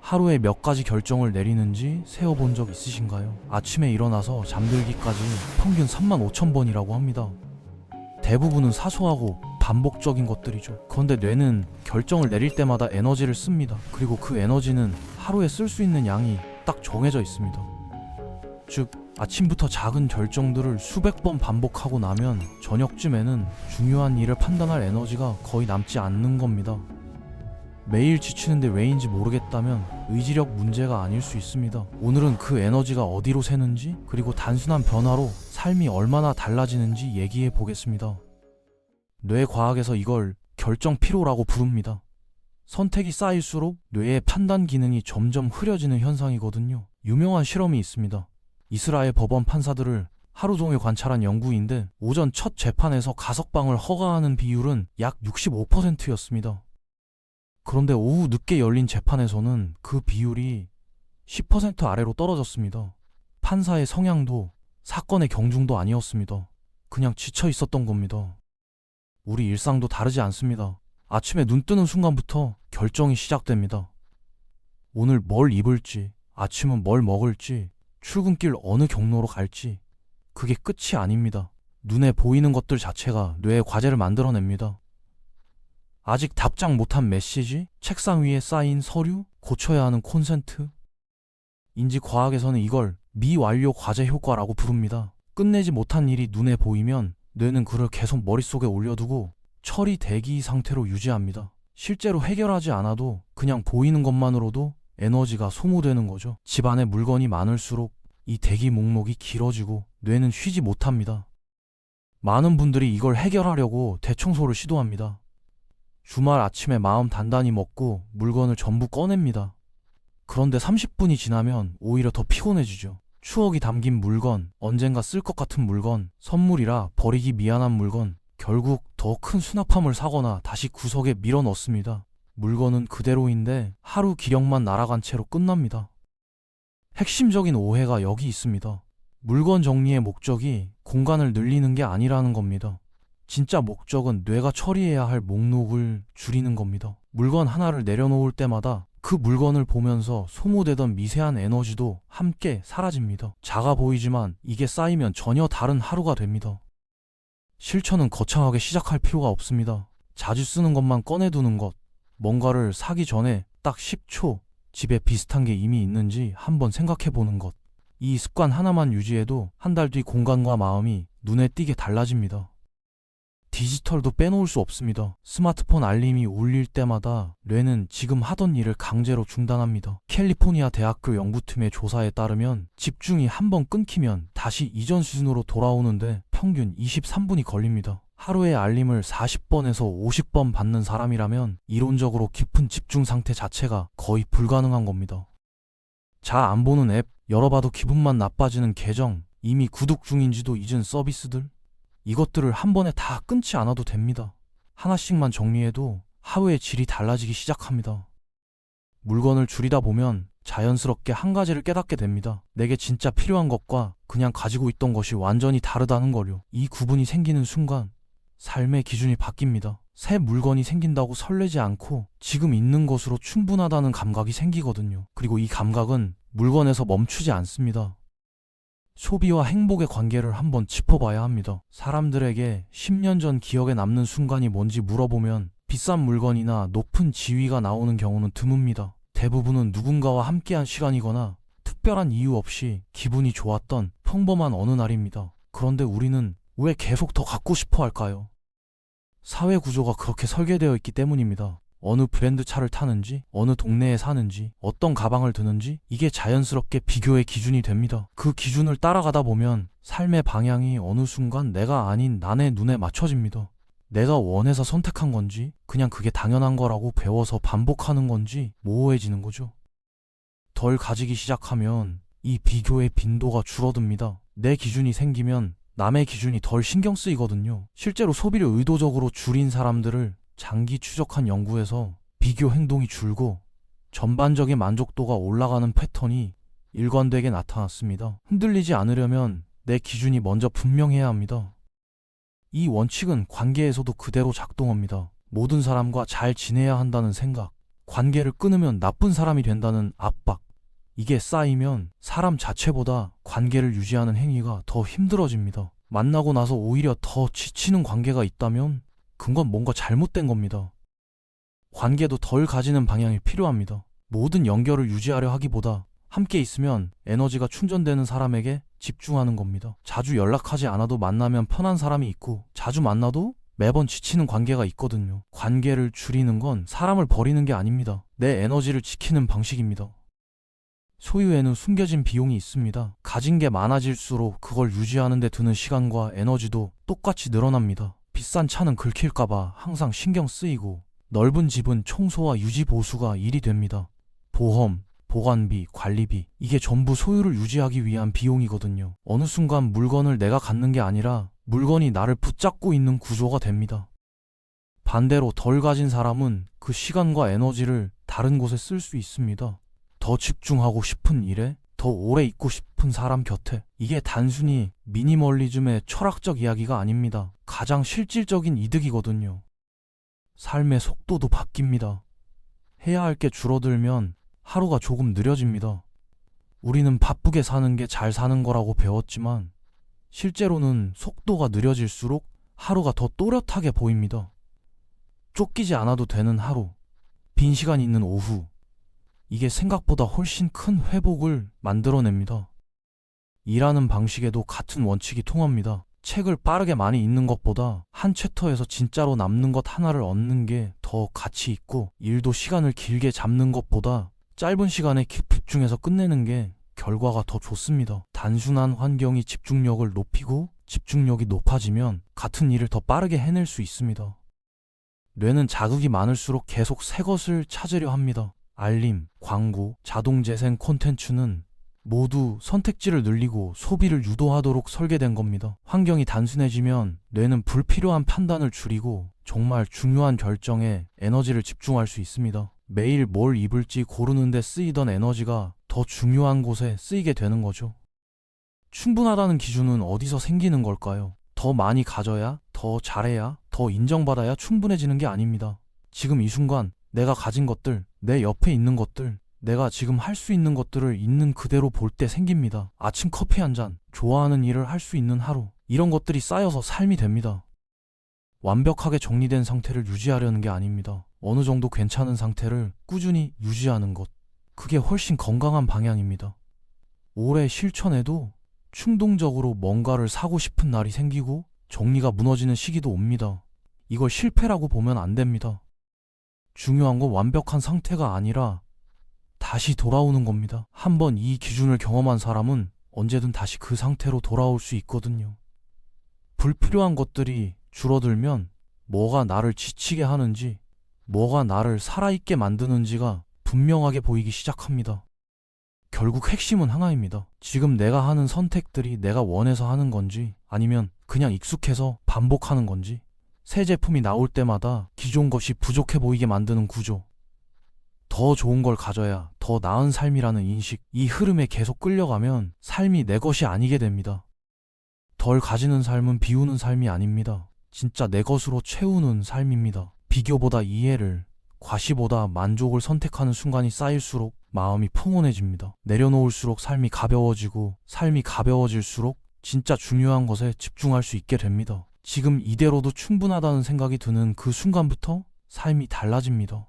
하루에 몇 가지 결정을 내리는지 세어본 적 있으신가요? 아침에 일어나서 잠들기까지 평균 35,000번이라고 합니다. 대부분은 사소하고 반복적인 것들이죠. 그런데 뇌는 결정을 내릴 때마다 에너지를 씁니다. 그리고 그 에너지는 하루에 쓸 수 있는 양이 딱 정해져 있습니다. 즉, 아침부터 작은 결정들을 수백 번 반복하고 나면 저녁쯤에는 중요한 일을 판단할 에너지가 거의 남지 않는 겁니다. 매일 지치는데 왜인지 모르겠다면 의지력 문제가 아닐 수 있습니다. 오늘은 그 에너지가 어디로 새는지, 그리고 단순한 변화로 삶이 얼마나 달라지는지 얘기해 보겠습니다. 뇌과학에서 이걸 결정 피로라고 부릅니다. 선택이 쌓일수록 뇌의 판단 기능이 점점 흐려지는 현상이거든요. 유명한 실험이 있습니다. 이스라엘 법원 판사들을 하루 종일 관찰한 연구인데 오전 첫 재판에서 가석방을 허가하는 비율은 약 65%였습니다. 그런데 오후 늦게 열린 재판에서는 그 비율이 10% 아래로 떨어졌습니다. 판사의 성향도 사건의 경중도 아니었습니다. 그냥 지쳐 있었던 겁니다. 우리 일상도 다르지 않습니다. 아침에 눈 뜨는 순간부터 결정이 시작됩니다. 오늘 뭘 입을지, 아침은 뭘 먹을지, 출근길 어느 경로로 갈지, 그게 끝이 아닙니다. 눈에 보이는 것들 자체가 뇌의 과제를 만들어냅니다. 아직 답장 못한 메시지, 책상 위에 쌓인 서류, 고쳐야 하는 콘센트. 인지과학에서는 이걸 미완료 과제 효과라고 부릅니다. 끝내지 못한 일이 눈에 보이면 뇌는 그를 계속 머릿속에 올려두고 처리 대기 상태로 유지합니다. 실제로 해결하지 않아도 그냥 보이는 것만으로도 에너지가 소모되는 거죠. 집안에 물건이 많을수록 이 대기 목록이 길어지고 뇌는 쉬지 못합니다. 많은 분들이 이걸 해결하려고 대청소를 시도합니다. 주말 아침에 마음 단단히 먹고 물건을 전부 꺼냅니다. 그런데 30분이 지나면 오히려 더 피곤해지죠. 추억이 담긴 물건, 언젠가 쓸 것 같은 물건, 선물이라 버리기 미안한 물건, 결국 더 큰 수납함을 사거나 다시 구석에 밀어 넣습니다. 물건은 그대로인데 하루 기력만 날아간 채로 끝납니다. 핵심적인 오해가 여기 있습니다. 물건 정리의 목적이 공간을 늘리는 게 아니라는 겁니다. 진짜 목적은 뇌가 처리해야 할 목록을 줄이는 겁니다. 물건 하나를 내려놓을 때마다 그 물건을 보면서 소모되던 미세한 에너지도 함께 사라집니다. 작아 보이지만 이게 쌓이면 전혀 다른 하루가 됩니다. 실천은 거창하게 시작할 필요가 없습니다. 자주 쓰는 것만 꺼내두는 것, 뭔가를 사기 전에 딱 10초 집에 비슷한 게 이미 있는지 한번 생각해 보는 것. 이 습관 하나만 유지해도 한 달 뒤 공간과 마음이 눈에 띄게 달라집니다. 디지털도 빼놓을 수 없습니다. 스마트폰 알림이 울릴 때마다 뇌는 지금 하던 일을 강제로 중단합니다. 캘리포니아 대학교 연구팀의 조사에 따르면 집중이 한번 끊기면 다시 이전 수준으로 돌아오는데 평균 23분이 걸립니다. 하루에 알림을 40번에서 50번 받는 사람이라면 이론적으로 깊은 집중 상태 자체가 거의 불가능한 겁니다. 잘 안 보는 앱, 열어봐도 기분만 나빠지는 계정, 이미 구독 중인지도 잊은 서비스들, 이것들을 한 번에 다 끊지 않아도 됩니다. 하나씩만 정리해도 하루의 질이 달라지기 시작합니다. 물건을 줄이다 보면 자연스럽게 한 가지를 깨닫게 됩니다. 내게 진짜 필요한 것과 그냥 가지고 있던 것이 완전히 다르다는 걸요. 이 구분이 생기는 순간 삶의 기준이 바뀝니다. 새 물건이 생긴다고 설레지 않고 지금 있는 것으로 충분하다는 감각이 생기거든요. 그리고 이 감각은 물건에서 멈추지 않습니다. 소비와 행복의 관계를 한번 짚어봐야 합니다. 사람들에게 10년 전 기억에 남는 순간이 뭔지 물어보면 비싼 물건이나 높은 지위가 나오는 경우는 드뭅니다. 대부분은 누군가와 함께한 시간이거나 특별한 이유 없이 기분이 좋았던 평범한 어느 날입니다. 그런데 우리는 왜 계속 더 갖고 싶어 할까요? 사회 구조가 그렇게 설계되어 있기 때문입니다. 어느 브랜드 차를 타는지, 어느 동네에 사는지, 어떤 가방을 드는지 이게 자연스럽게 비교의 기준이 됩니다. 그 기준을 따라가다 보면 삶의 방향이 어느 순간 내가 아닌 남의 눈에 맞춰집니다. 내가 원해서 선택한 건지, 그냥 그게 당연한 거라고 배워서 반복하는 건지 모호해지는 거죠. 덜 가지기 시작하면 이 비교의 빈도가 줄어듭니다. 내 기준이 생기면 남의 기준이 덜 신경 쓰이거든요. 실제로 소비를 의도적으로 줄인 사람들을 장기 추적한 연구에서 비교 행동이 줄고 전반적인 만족도가 올라가는 패턴이 일관되게 나타났습니다. 흔들리지 않으려면 내 기준이 먼저 분명해야 합니다. 이 원칙은 관계에서도 그대로 작동합니다. 모든 사람과 잘 지내야 한다는 생각, 관계를 끊으면 나쁜 사람이 된다는 압박. 이게 쌓이면 사람 자체보다 관계를 유지하는 행위가 더 힘들어집니다. 만나고 나서 오히려 더 지치는 관계가 있다면 그건 뭔가 잘못된 겁니다. 관계도 덜 가지는 방향이 필요합니다. 모든 연결을 유지하려 하기보다 함께 있으면 에너지가 충전되는 사람에게 집중하는 겁니다. 자주 연락하지 않아도 만나면 편한 사람이 있고, 자주 만나도 매번 지치는 관계가 있거든요. 관계를 줄이는 건 사람을 버리는 게 아닙니다. 내 에너지를 지키는 방식입니다. 소유에는 숨겨진 비용이 있습니다. 가진 게 많아질수록 그걸 유지하는 데 드는 시간과 에너지도 똑같이 늘어납니다. 비싼 차는 긁힐까봐 항상 신경 쓰이고, 넓은 집은 청소와 유지 보수가 일이 됩니다. 보험, 보관비, 관리비, 이게 전부 소유를 유지하기 위한 비용이거든요. 어느 순간 물건을 내가 갖는 게 아니라 물건이 나를 붙잡고 있는 구조가 됩니다. 반대로 덜 가진 사람은 그 시간과 에너지를 다른 곳에 쓸 수 있습니다. 더 집중하고 싶은 일에, 더 오래 있고 싶은 사람 곁에. 이게 단순히 미니멀리즘의 철학적 이야기가 아닙니다. 가장 실질적인 이득이거든요. 삶의 속도도 바뀝니다. 해야 할 게 줄어들면 하루가 조금 느려집니다. 우리는 바쁘게 사는 게 잘 사는 거라고 배웠지만 실제로는 속도가 느려질수록 하루가 더 또렷하게 보입니다. 쫓기지 않아도 되는 하루, 빈 시간이 있는 오후, 이게 생각보다 훨씬 큰 회복을 만들어냅니다. 일하는 방식에도 같은 원칙이 통합니다. 책을 빠르게 많이 읽는 것보다 한 챕터에서 진짜로 남는 것 하나를 얻는 게 더 가치 있고, 일도 시간을 길게 잡는 것보다 짧은 시간에 집중해서 끝내는 게 결과가 더 좋습니다. 단순한 환경이 집중력을 높이고, 집중력이 높아지면 같은 일을 더 빠르게 해낼 수 있습니다. 뇌는 자극이 많을수록 계속 새 것을 찾으려 합니다. 알림, 광고, 자동 재생 콘텐츠는 모두 선택지를 늘리고 소비를 유도하도록 설계된 겁니다. 환경이 단순해지면 뇌는 불필요한 판단을 줄이고 정말 중요한 결정에 에너지를 집중할 수 있습니다. 매일 뭘 입을지 고르는데 쓰이던 에너지가 더 중요한 곳에 쓰이게 되는 거죠. 충분하다는 기준은 어디서 생기는 걸까요? 더 많이 가져야, 더 잘해야, 더 인정받아야 충분해지는 게 아닙니다. 지금 이 순간 내가 가진 것들, 내 옆에 있는 것들, 내가 지금 할 수 있는 것들을 있는 그대로 볼 때 생깁니다. 아침 커피 한 잔, 좋아하는 일을 할 수 있는 하루, 이런 것들이 쌓여서 삶이 됩니다. 완벽하게 정리된 상태를 유지하려는 게 아닙니다. 어느 정도 괜찮은 상태를 꾸준히 유지하는 것, 그게 훨씬 건강한 방향입니다. 오래 실천해도 충동적으로 뭔가를 사고 싶은 날이 생기고 정리가 무너지는 시기도 옵니다. 이걸 실패라고 보면 안 됩니다. 중요한 건 완벽한 상태가 아니라 다시 돌아오는 겁니다. 한번 이 기준을 경험한 사람은 언제든 다시 그 상태로 돌아올 수 있거든요. 불필요한 것들이 줄어들면 뭐가 나를 지치게 하는지, 뭐가 나를 살아있게 만드는지가 분명하게 보이기 시작합니다. 결국 핵심은 하나입니다. 지금 내가 하는 선택들이 내가 원해서 하는 건지, 아니면 그냥 익숙해서 반복하는 건지. 새 제품이 나올 때마다 기존 것이 부족해 보이게 만드는 구조, 더 좋은 걸 가져야 더 나은 삶이라는 인식, 이 흐름에 계속 끌려가면 삶이 내 것이 아니게 됩니다. 덜 가지는 삶은 비우는 삶이 아닙니다. 진짜 내 것으로 채우는 삶입니다. 비교보다 이해를, 과시보다 만족을 선택하는 순간이 쌓일수록 마음이 평온해집니다. 내려놓을수록 삶이 가벼워지고, 삶이 가벼워질수록 진짜 중요한 것에 집중할 수 있게 됩니다. 지금 이대로도 충분하다는 생각이 드는 그 순간부터 삶이 달라집니다.